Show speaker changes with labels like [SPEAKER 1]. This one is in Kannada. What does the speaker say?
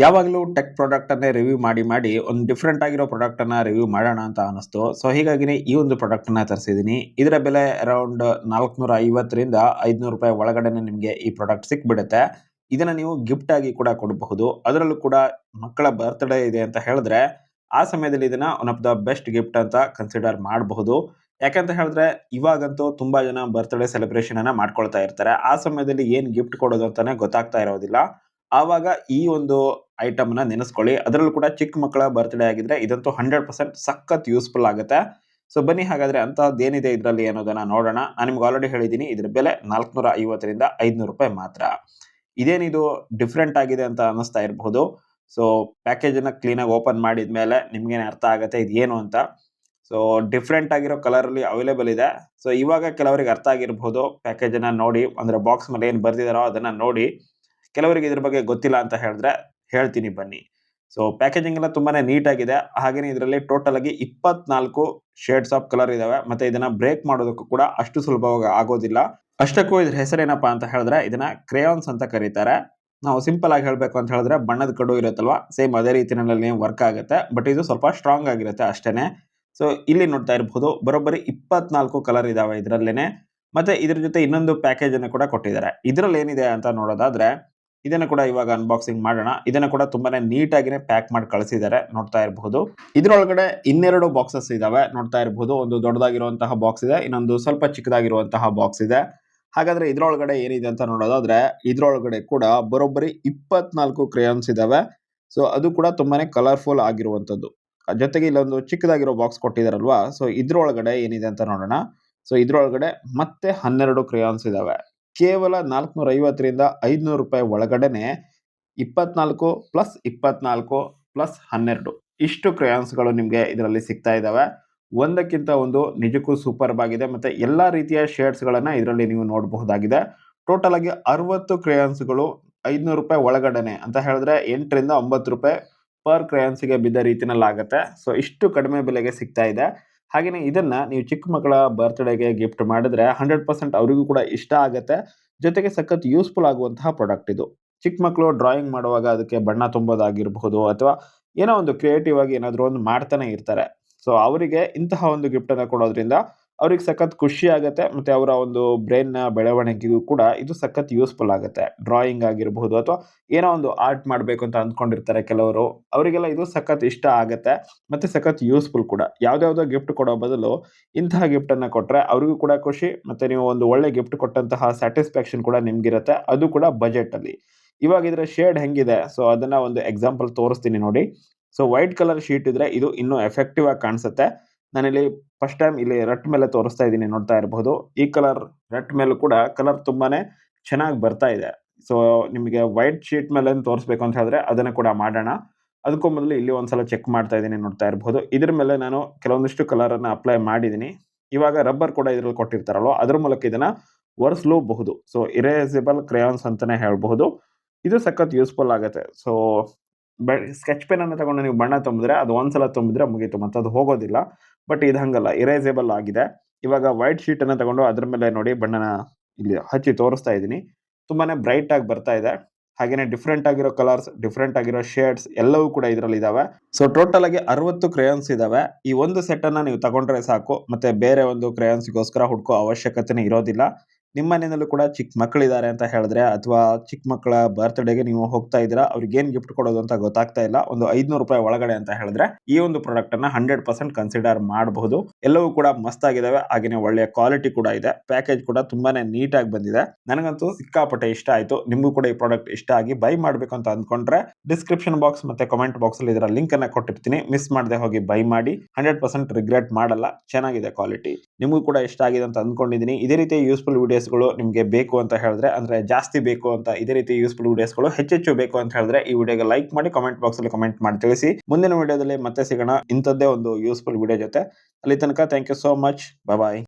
[SPEAKER 1] ಯಾವಾಗಲೂ ಟೆಕ್ ಪ್ರಾಡಕ್ಟ್ ಅನ್ನೇ ರಿವ್ಯೂ ಮಾಡಿ ಒಂದು ಡಿಫ್ರೆಂಟ್ ಆಗಿರೋ ಪ್ರಾಡಕ್ಟ್ ಅನ್ನ ರಿವ್ಯೂ ಮಾಡೋಣ ಅಂತ ಅನಿಸ್ತು. ಸೊ ಹೀಗಾಗಿನೇ ಈ ಒಂದು ಪ್ರಾಡಕ್ಟ್ ಅನ್ನ ತರಿಸಿದ್ದೀನಿ. ಇದರ ಬೆಲೆ ಅರೌಂಡ್ 450ರಿಂದ 500 ರೂಪಾಯಿ ಒಳಗಡೆನೆ ನಿಮಗೆ ಈ ಪ್ರಾಡಕ್ಟ್ ಸಿಕ್ಬಿಡುತ್ತೆ. ಇದನ್ನ ನೀವು ಗಿಫ್ಟ್ ಆಗಿ ಕೂಡ ಕೊಡಬಹುದು. ಅದರಲ್ಲೂ ಕೂಡ ಮಕ್ಕಳ ಬರ್ತ್ಡೇ ಇದೆ ಅಂತ ಹೇಳಿದ್ರೆ ಆ ಸಮಯದಲ್ಲಿ ಇದನ್ನ one of the best gift ಅಂತ ಕನ್ಸಿಡರ್ ಮಾಡಬಹುದು. ಯಾಕಂತ ಹೇಳಿದ್ರೆ ಇವಾಗಂತೂ ತುಂಬಾ ಜನ ಬರ್ತ್ಡೇ ಸೆಲೆಬ್ರೇಷನ್ ಅನ್ನ ಮಾಡ್ಕೊಳ್ತಾ ಇರ್ತಾರೆ. ಆ ಸಮಯದಲ್ಲಿ ಏನ್ ಗಿಫ್ಟ್ ಕೊಡೋದು ಅಂತಾನೆ ಗೊತ್ತಾಗ್ತಾ ಇರೋದಿಲ್ಲ. ಆವಾಗ ಈ ಒಂದು ಐಟಮ್ ನ ನೆನೆಸ್ಕೊಳ್ಳಿ. ಅದರಲ್ಲೂ ಕೂಡ ಚಿಕ್ಕ ಮಕ್ಕಳ ಬರ್ತ್ಡೇ ಆಗಿದ್ರೆ ಇದಂತೂ 100% ಸಖತ್ ಯೂಸ್ಫುಲ್ ಆಗುತ್ತೆ. ಸೊ ಬನ್ನಿ ಹಾಗಾದ್ರೆ ಅಂತಹದ್ದೇನಿದೆ ಇದರಲ್ಲಿ ಅನ್ನೋದನ್ನ ನೋಡೋಣ. ನಾನು ನಿಮ್ಗೆ ಆಲ್ರೆಡಿ ಹೇಳಿದ್ದೀನಿ ಇದ್ರ ಬೆಲೆ 450ರಿಂದ 500 ರೂಪಾಯಿ ಮಾತ್ರ. ಇದೇನಿದು ಡಿಫ್ರೆಂಟ್ ಆಗಿದೆ ಅಂತ ಅನ್ನಿಸ್ತಾ ಇರಬಹುದು. ಸೊ ಪ್ಯಾಕೇಜ್ ಅನ್ನ ಕ್ಲೀನ್ ಆಗಿ ಓಪನ್ ಮಾಡಿದ್ಮೇಲೆ ನಿಮ್ಗೆ ಅರ್ಥ ಆಗುತ್ತೆ ಇದು ಏನು ಅಂತ. ಸೊ ಡಿಫ್ರೆಂಟ್ ಆಗಿರೋ ಕಲರ್ ಅಲ್ಲಿ ಅವೈಲೇಬಲ್ ಇದೆ. ಸೊ ಇವಾಗ ಕೆಲವರಿಗೆ ಅರ್ಥ ಆಗಿರಬಹುದು ಪ್ಯಾಕೇಜ್ ಅನ್ನ ನೋಡಿ, ಅಂದ್ರೆ ಬಾಕ್ಸ್ ಮೇಲೆ ಏನ್ ಬರ್ದಿದಾರೋ ಅದನ್ನ ನೋಡಿ. ಕೆಲವರಿಗೆ ಇದ್ರ ಬಗ್ಗೆ ಗೊತ್ತಿಲ್ಲ ಅಂತ ಹೇಳಿದ್ರೆ ಹೇಳ್ತೀನಿ ಬನ್ನಿ. ಸೊ ಪ್ಯಾಕೇಜಿಂಗ್ ಎಲ್ಲ ತುಂಬಾನೇ ನೀಟ್ ಆಗಿದೆ. ಹಾಗೇನೇ ಇದರಲ್ಲಿ ಟೋಟಲ್ ಆಗಿ 24 ಶೇಡ್ಸ್ ಆಫ್ ಕಲರ್ ಇದಾವೆ. ಮತ್ತೆ ಇದನ್ನ ಬ್ರೇಕ್ ಮಾಡೋದಕ್ಕೂ ಕೂಡ ಅಷ್ಟು ಸುಲಭವಾಗಿ ಆಗೋದಿಲ್ಲ. ಅಷ್ಟಕ್ಕೂ ಇದ್ರ ಹೆಸರೇನಪ್ಪಾ ಅಂತ ಹೇಳಿದ್ರೆ ಇದನ್ನ ಕ್ರೇಯಾನ್ಸ್ ಅಂತ ಕರೀತಾರೆ. ನಾವು ಸಿಂಪಲ್ ಆಗಿ ಹೇಳ್ಬೇಕು ಅಂತ ಹೇಳಿದ್ರೆ ಬಣ್ಣದ ಕಡು ಇರುತ್ತಲ್ವಾ, ಸೇಮ್ ಅದೇ ರೀತಿಯಲ್ಲಿ ವರ್ಕ್ ಆಗುತ್ತೆ. ಬಟ್ ಇದು ಸ್ವಲ್ಪ ಸ್ಟ್ರಾಂಗ್ ಆಗಿರುತ್ತೆ ಅಷ್ಟೇನೆ. ಸೊ ಇಲ್ಲಿ ನೋಡ್ತಾ ಇರಬಹುದು ಬರೋಬ್ಬರಿ 24 ಕಲರ್ ಇದಾವೆ ಇದರಲ್ಲೇನೆ. ಮತ್ತೆ ಇದ್ರ ಜೊತೆ ಇನ್ನೊಂದು ಪ್ಯಾಕೇಜ್ ಅನ್ನು ಕೂಡ ಕೊಟ್ಟಿದ್ದಾರೆ. ಇದರಲ್ಲಿ ಏನಿದೆ ಅಂತ ನೋಡೋದಾದ್ರೆ ಇದನ್ನ ಕೂಡ ಇವಾಗ ಅನ್ಬಾಕ್ಸಿಂಗ್ ಮಾಡೋಣ. ಇದನ್ನ ಕೂಡ ತುಂಬಾನೇ ನೀಟ್ ಆಗಿನೇ ಪ್ಯಾಕ್ ಮಾಡಿ ಕಳಿಸಿದ್ದಾರೆ, ನೋಡ್ತಾ ಇರಬಹುದು. ಇದ್ರೊಳಗಡೆ ಇನ್ನೆರಡು ಬಾಕ್ಸಸ್ ಇದಾವೆ, ನೋಡ್ತಾ ಇರಬಹುದು. ಒಂದು ದೊಡ್ಡದಾಗಿರುವಂತಹ ಬಾಕ್ಸ್ ಇದೆ, ಇನ್ನೊಂದು ಸ್ವಲ್ಪ ಚಿಕ್ಕದಾಗಿರುವಂತಹ ಬಾಕ್ಸ್ ಇದೆ. ಹಾಗಾದ್ರೆ ಇದ್ರೊಳಗಡೆ ಏನಿದೆ ಅಂತ ನೋಡೋದಾದ್ರೆ ಇದ್ರೊಳಗಡೆ ಕೂಡ ಬರೋಬ್ಬರಿ 24 ಕ್ರೇಯಾನ್ಸ್ ಇದಾವೆ. ಸೊ ಅದು ಕೂಡ ತುಂಬಾನೇ ಕಲರ್ಫುಲ್ ಆಗಿರುವಂತದ್ದು. ಜೊತೆಗೆ ಇಲ್ಲೊಂದು ಚಿಕ್ಕದಾಗಿರೋ ಬಾಕ್ಸ್ ಕೊಟ್ಟಿದಾರಲ್ವಾ, ಸೊ ಇದ್ರೊಳಗಡೆ ಏನಿದೆ ಅಂತ ನೋಡೋಣ. ಸೊ ಇದ್ರೊಳಗಡೆ ಮತ್ತೆ 12 ಕ್ರೇಯಾನ್ಸ್ ಇದಾವೆ. ಕೇವಲ 450ರಿಂದ 500 ರೂಪಾಯಿ ಒಳಗಡೆನೆ 24 ಪ್ಲಸ್ 24 ಪ್ಲಸ್ 12 ಇಷ್ಟು ಕ್ರೇಯಾನ್ಸ್ಗಳು ನಿಮಗೆ ಇದರಲ್ಲಿ ಸಿಗ್ತಾ ಇದಾವೆ. ಒಂದಕ್ಕಿಂತ ಒಂದು ನಿಜಕ್ಕೂ ಸೂಪರ್ಬ್ ಆಗಿದೆ. ಮತ್ತೆ ಎಲ್ಲಾ ರೀತಿಯ ಶೇಡ್ಸ್ ಗಳನ್ನ ಇದರಲ್ಲಿ ನೀವು ನೋಡಬಹುದಾಗಿದೆ. ಟೋಟಲ್ ಆಗಿ 60 ಕ್ರೇಯಾನ್ಸ್ಗಳು 500 ರೂಪಾಯಿ ಒಳಗಡೆನೆ ಅಂತ ಹೇಳಿದ್ರೆ 8ರಿಂದ 9 ರೂಪಾಯಿ ಪರ್ ಕ್ರೇಯಾನ್ಸ್ಗೆ ಬಿದ್ದ ರೀತಿನಲ್ಲಿ ಆಗುತ್ತೆ. ಸೊ ಇಷ್ಟು ಕಡಿಮೆ ಬೆಲೆಗೆ ಸಿಗ್ತಾ ಇದೆ. ಹಾಗೇನೆ ಇದನ್ನ ನೀವು ಚಿಕ್ಕ ಮಕ್ಕಳ ಬರ್ತ್ಡೇಗೆ ಗಿಫ್ಟ್ ಮಾಡಿದ್ರೆ 100% ಅವರಿಗೂ ಕೂಡ ಇಷ್ಟ ಆಗುತ್ತೆ. ಜೊತೆಗೆ ಸಖತ್ ಯೂಸ್ಫುಲ್ ಆಗುವಂತಹ ಪ್ರಾಡಕ್ಟ್ ಇದು. ಚಿಕ್ಕ ಮಕ್ಕಳು ಡ್ರಾಯಿಂಗ್ ಮಾಡುವಾಗ ಅದಕ್ಕೆ ಬಣ್ಣ ತುಂಬೋದಾಗಿರಬಹುದು ಅಥವಾ ಏನೋ ಒಂದು ಕ್ರಿಯೇಟಿವ್ ಆಗಿ ಏನಾದ್ರು ಒಂದು ಮಾಡ್ತಾನೆ ಇರ್ತಾರೆ. ಸೊ ಅವರಿಗೆ ಇಂತಹ ಒಂದು ಗಿಫ್ಟ್ ಅನ್ನ ಕೊಡೋದ್ರಿಂದ ಅವ್ರಿಗೆ ಸಖತ್ ಖುಷಿ ಆಗುತ್ತೆ. ಮತ್ತೆ ಅವರ ಒಂದು ಬ್ರೈನ್ ನ ಬೆಳವಣಿಗೆಗೂ ಕೂಡ ಇದು ಸಖತ್ ಯೂಸ್ಫುಲ್ ಆಗುತ್ತೆ. ಡ್ರಾಯಿಂಗ್ ಆಗಿರಬಹುದು ಅಥವಾ ಏನೋ ಒಂದು ಆರ್ಟ್ ಮಾಡಬೇಕು ಅಂತ ಅಂದ್ಕೊಂಡಿರ್ತಾರೆ ಕೆಲವರು, ಅವರಿಗೆಲ್ಲ ಇದು ಸಖತ್ ಇಷ್ಟ ಆಗುತ್ತೆ. ಮತ್ತೆ ಸಖತ್ ಯೂಸ್ಫುಲ್ ಕೂಡ. ಯಾವ್ದಾವ್ದೋ ಗಿಫ್ಟ್ ಕೊಡೋ ಬದಲು ಇಂತಹ ಗಿಫ್ಟ್ ಅನ್ನ ಕೊಟ್ರೆ ಅವ್ರಿಗೂ ಕೂಡ ಖುಷಿ. ಮತ್ತೆ ನೀವು ಒಂದು ಒಳ್ಳೆ ಗಿಫ್ಟ್ ಕೊಟ್ಟಂತಹ ಸ್ಯಾಟಿಸ್ಫ್ಯಾಕ್ಷನ್ ಕೂಡ ನಿಮ್ಗಿರುತ್ತೆ, ಅದು ಕೂಡ ಬಜೆಟ್ ಅಲ್ಲಿ. ಇವಾಗ ಇದರ ಶೇಡ್ ಹೆಂಗಿದೆ ಸೊ ಅದನ್ನ ಒಂದು ಎಕ್ಸಾಂಪಲ್ ತೋರಿಸ್ತೀನಿ ನೋಡಿ. ಸೊ ವೈಟ್ ಕಲರ್ ಶೀಟ್ ಇದ್ರೆ ಇದು ಇನ್ನೂ ಎಫೆಕ್ಟಿವ್ ಆಗಿ ಕಾಣಿಸುತ್ತೆ. ನಾನಿಲ್ಲಿ ಫಸ್ಟ್ ಟೈಮ್ ಇಲ್ಲಿ ರೆಡ್ ಮೇಲೆ ತೋರಿಸ್ತಾ ಇದ್ದೀನಿ, ನೋಡ್ತಾ ಇರಬಹುದು. ಈ ಕಲರ್ ರೆಡ್ ಮೇಲೂ ಕೂಡ ಕಲರ್ ತುಂಬಾನೇ ಚೆನ್ನಾಗಿ ಬರ್ತಾ ಇದೆ. ಸೊ ನಿಮಗೆ ವೈಟ್ ಶೀಟ್ ಮೇಲೆ ತೋರಿಸ್ಬೇಕು ಅಂತ ಹೇಳಿದ್ರೆ ಅದನ್ನ ಕೂಡ ಮಾಡೋಣ. ಅದಕ್ಕೂ ಮೊದಲು ಇಲ್ಲಿ ಒಂದ್ಸಲ ಚೆಕ್ ಮಾಡ್ತಾ ಇದ್ದೀನಿ, ನೋಡ್ತಾ ಇರಬಹುದು. ಇದ್ರ ಮೇಲೆ ನಾನು ಕೆಲವೊಂದಿಷ್ಟು ಕಲರ್ ಅನ್ನ ಅಪ್ಲೈ ಮಾಡಿದ್ದೀನಿ. ಇವಾಗ ರಬ್ಬರ್ ಕೂಡ ಇದ್ರಲ್ಲಿ ಕೊಟ್ಟಿರ್ತಾರಲ್ವ, ಅದ್ರ ಮೂಲಕ ಇದನ್ನ ಒರೆಸಲೂಬಹುದು. ಸೊ ಇರೇಸಬಲ್ ಕ್ರೇಯಾನ್ಸ್ ಅಂತಾನೆ ಹೇಳ್ಬಹುದು. ಇದು ಸಖತ್ ಯೂಸ್ಫುಲ್ ಆಗುತ್ತೆ. ಸೊ ಸ್ಕೆಚ್ ಪೆನ್ ಅನ್ನು ತಗೊಂಡು ನೀವು ಬಣ್ಣ ತುಂಬಿದ್ರೆ ಅದು ಒಂದ್ಸಲ ತುಂಬಿದ್ರೆ ಮುಗೀತು, ಮತ್ತೆ ಅದು ಹೋಗೋದಿಲ್ಲ. ಬಟ್ ಇದು ಹಂಗಲ್ಲ, ಇರೇಸೇಬಲ್ ಆಗಿದೆ. ಇವಾಗ ವೈಟ್ ಶೀಟ್ ಅನ್ನ ತಗೊಂಡು ಅದ್ರ ಮೇಲೆ ನೋಡಿ ಬಣ್ಣನ ಇಲ್ಲಿ ಹಚ್ಚಿ ತೋರಿಸ್ತಾ ಇದ್ದೀನಿ. ತುಂಬಾನೇ ಬ್ರೈಟ್ ಆಗಿ ಬರ್ತಾ ಇದೆ. ಹಾಗೇನೆ ಡಿಫ್ರೆಂಟ್ ಆಗಿರೋ ಕಲರ್ಸ್, ಡಿಫ್ರೆಂಟ್ ಆಗಿರೋ ಶೇಡ್ಸ್ ಎಲ್ಲವೂ ಕೂಡ ಇದರಲ್ಲಿ ಇದಾವೆ. ಸೊ ಟೋಟಲ್ ಆಗಿ 60 ಕ್ರೇಯಾನ್ಸ್ ಇದಾವೆ. ಈ ಒಂದು ಸೆಟ್ ಅನ್ನ ನೀವು ತಗೊಂಡ್ರೆ ಸಾಕು, ಮತ್ತೆ ಬೇರೆ ಒಂದು ಕ್ರೇಯಾನ್ಸ್ಗೋಸ್ಕರ ಹುಡ್ಕೋ ಅವಶ್ಯಕತೆನೇ ಇರೋದಿಲ್ಲ. ನಿಮ್ಮ ಮನೆಯಲ್ಲೂ ಕೂಡ ಚಿಕ್ಕ ಮಕ್ಕಳಿದ್ದಾರೆ ಅಂತ ಹೇಳಿದ್ರೆ ಅಥವಾ ಚಿಕ್ಕ ಮಕ್ಕಳ ಬರ್ತ್ಡೇಗೆ ನೀವು ಹೋಗ್ತಾ ಇದ್ದೀರಾ, ಅವ್ರಿಗೆ ಏನ್ ಗಿಫ್ಟ್ ಕೊಡೋದು ಅಂತ ಗೊತ್ತಾಗ್ತಾ ಇಲ್ಲ, ಒಂದು 500 ರೂಪಾಯಿ ಒಳಗಡೆ ಅಂತ ಹೇಳಿದ್ರೆ ಈ ಒಂದು ಪ್ರಾಡಕ್ಟ್ ಅನ್ನ 100% ಕನ್ಸಿಡರ್ ಮಾಡಬಹುದು. ಎಲ್ಲವೂ ಕೂಡ ಮಸ್ತ್ ಆಗಿದಾವೆ. ಹಾಗೇನೆ ಒಳ್ಳೆಯ ಕ್ವಾಲಿಟಿ ಕೂಡ ಇದೆ. ಪ್ಯಾಕೇಜ್ ಕೂಡ ತುಂಬಾನೇ ನೀಟ್ ಆಗಿ ಬಂದಿದೆ. ನನಗಂತೂ ಸಿಕ್ಕಾಪಟ್ಟೆ ಇಷ್ಟ ಆಯ್ತು. ನಿಮಗೂ ಕೂಡ ಈ ಪ್ರಾಡಕ್ಟ್ ಇಷ್ಟ ಆಗಿ ಬೈ ಮಾಡ್ಬೇಕು ಅಂತ ಅಂದ್ಕೊಂಡ್ರೆ ಡಿಸ್ಕ್ರಿಪ್ಷನ್ ಬಾಕ್ಸ್ ಮತ್ತೆ ಕಮೆಂಟ್ ಬಾಕ್ಸ್ ಅಲ್ಲಿ ಇದರ ಲಿಂಕ್ ಅನ್ನ ಕೊಟ್ಟಿರ್ತೀನಿ. ಮಿಸ್ ಮಾಡದೆ ಹೋಗಿ ಬೈ ಮಾಡಿ. 100% ರಿಗ್ರೆಟ್ ಮಾಡಲ್ಲ. ಚೆನ್ನಾಗಿದೆ ಕ್ವಾಲಿಟಿ. ನಿಮಗೂ ಕೂಡ ಇಷ್ಟ ಆಗಿದೆ ಅಂತ ಅಂದ್ಕೊಂಡಿದ್ದೀನಿ. ಇದೇ ರೀತಿ ಯೂಸ್ಫುಲ್ ವಿಡಿಯೋಸ್ಗಳು ನಿಮಗೆ ಬೇಕು ಅಂತ ಹೇಳಿದ್ರೆ, ಅಂದ್ರೆ ಜಾಸ್ತಿ ಬೇಕು ಅಂತ, ಇದೇ ರೀತಿ ಯೂಸ್ಫುಲ್ ವಿಡಿಯೋಸ್ಗಳು ಹೆಚ್ಚೆಚ್ಚು ಬೇಕು ಅಂತ ಹೇಳಿದ್ರೆ ಈ ವಿಡಿಯೋಗೆ ಲೈಕ್ ಮಾಡಿ, ಕಮೆಂಟ್ ಬಾಕ್ಸ್ ಅಲ್ಲಿ ಕಮೆಂಟ್ ಮಾಡಿ ತಿಳಿಸಿ. ಮುಂದಿನ ವಿಡಿಯೋದಲ್ಲಿ ಮತ್ತೆ ಸಿಗೋಣ ಇಂಥದ್ದೇ ಒಂದು ಯೂಸ್ಫುಲ್ ವಿಡಿಯೋ ಜೊತೆ. ಅಲ್ಲಿ ತನಕ thank you so much. Bye.